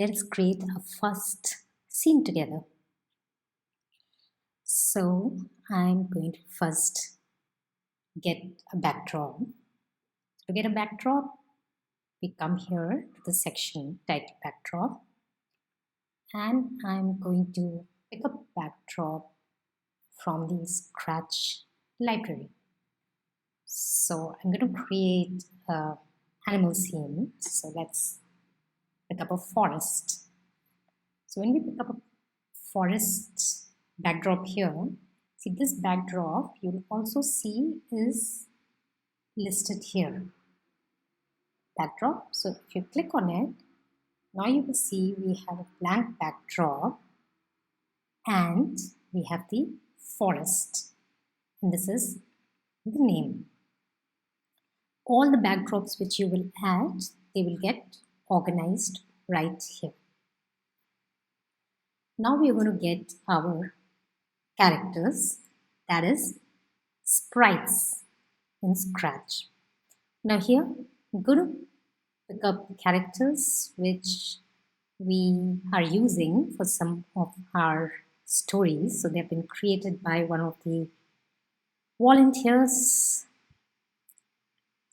let's create a first scene together. So I'm going to first get a backdrop. To get a backdrop, we come here to the section titled backdrop, and I'm going to pick up backdrop from the Scratch library. So I'm going to create an animal scene. So let's pick up a forest. So when we pick up a forest backdrop here, see this backdrop you'll also see is listed here. Backdrop. So if you click on it, now you will see we have a blank backdrop and we have the forest. And this is the name. All the backdrops which you will add, they will get organized right here. Now we are going to get our characters, that is sprites in Scratch. Now here I'm going to pick up characters which we are using for some of our stories. So they've been created by one of the volunteers.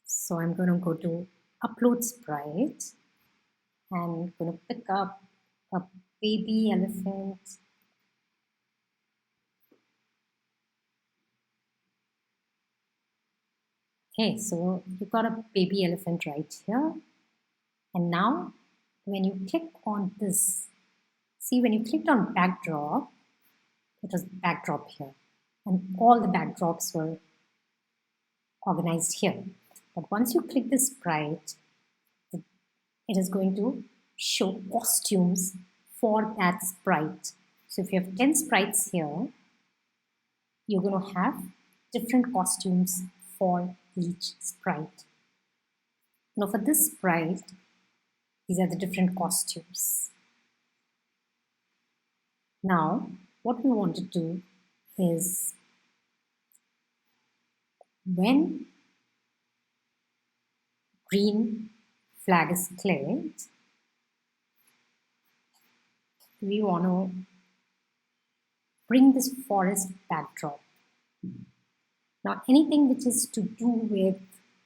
So I'm going to go to upload sprite and I'm going to pick up a baby elephant. Okay, so you've got a baby elephant right here. And now when you click on this, see when you clicked on backdrop, it was backdrop here. And all the backdrops were organized here. But once you click this sprite, it is going to show costumes for that sprite. So if you have 10 sprites here, you're going to have different costumes for each sprite. Now for this sprite, these are the different costumes. Now what we want to do is when green flag is clicked, we want to bring this forest backdrop. Now anything which is to do with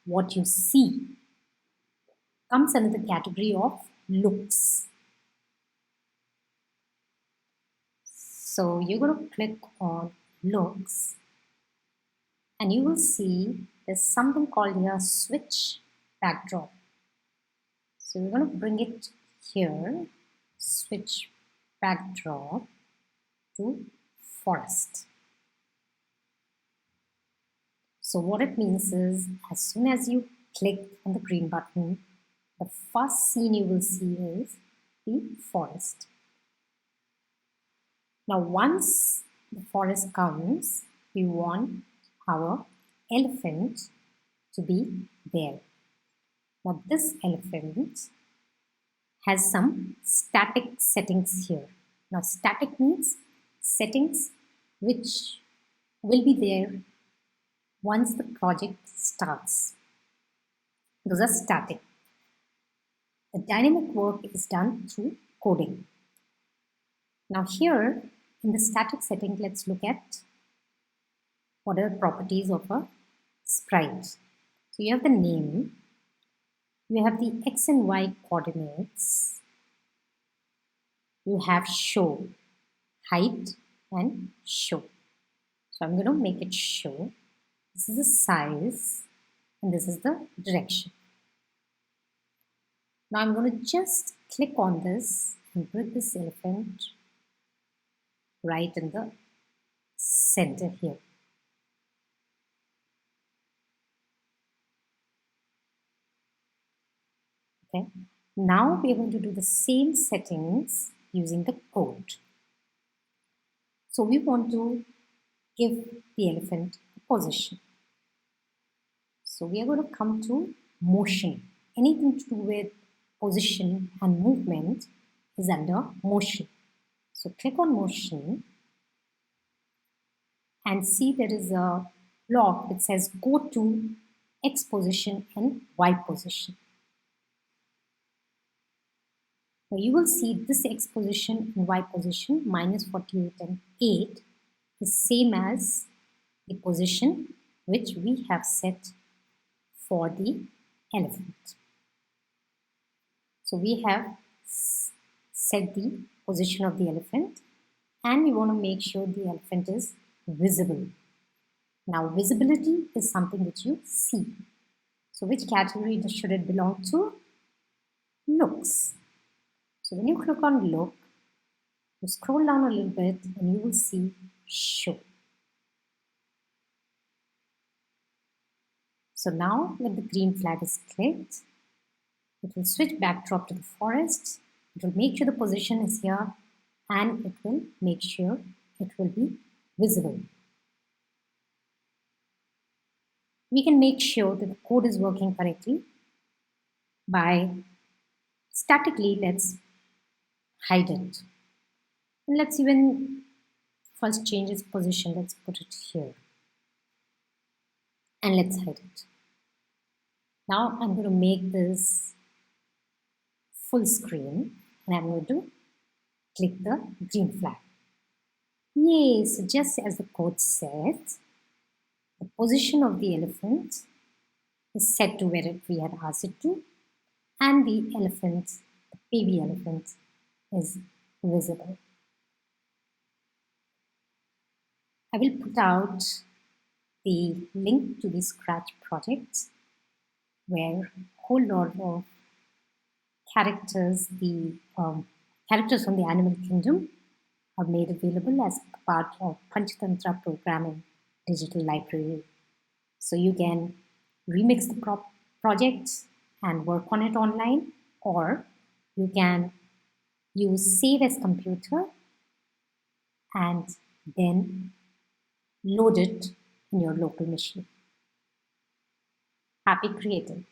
what you see comes under the category of looks. So you're going to click on looks and you will see there's something called here switch backdrop. So we're going to bring it here, switch backdrop to forest. So what it means is as soon as you click on the green button, the first scene you will see is the forest. Now once the forest comes, we want our elephant to be there. Now this elephant has some static settings here. Now static means settings which will be there once the project starts. Those are static. The dynamic work is done through coding. Now here in the static setting, let's look at what are the properties of a sprite. So you have the name, you have the X and Y coordinates, you have show, height and show. So I'm going to make it show. This is the size and this is the direction. Now I'm going to just click on this and put this elephant right in the center here. Okay. Now we are going to do the same settings using the code. So we want to give the elephant a position. So we are going to come to motion. Anything to do with position and movement is under motion. So click on motion and see there is a block that says go to X position and Y position. Now you will see this x position and y position minus 48 and 8 is same as the position which we have set for the elephant. So we have set the position of the elephant and we want to make sure the elephant is visible. Now visibility is something that you see. So which category should it belong to? Looks. So when you click on look, you scroll down a little bit and you will see show. So now when the green flag is clicked, it will switch backdrop to the forest. It will make sure the position is here and it will make sure it will be visible. We can make sure that the code is working correctly by statically let's hide it. And let's even first change its position. Let's put it here. And let's hide it. Now I'm going to make this full screen and I'm going to click the green flag. Yay! So just as the code said, the position of the elephant is set to where we had asked it to, and the elephant, the baby elephant, is visible. I will put out the link to the Scratch project where a whole lot of characters, the characters from the animal kingdom are made available as part of PanchaTANTRA programming digital library. So you can remix the project and work on it online, or you can use save as computer and then load it in your local machine. Happy creating!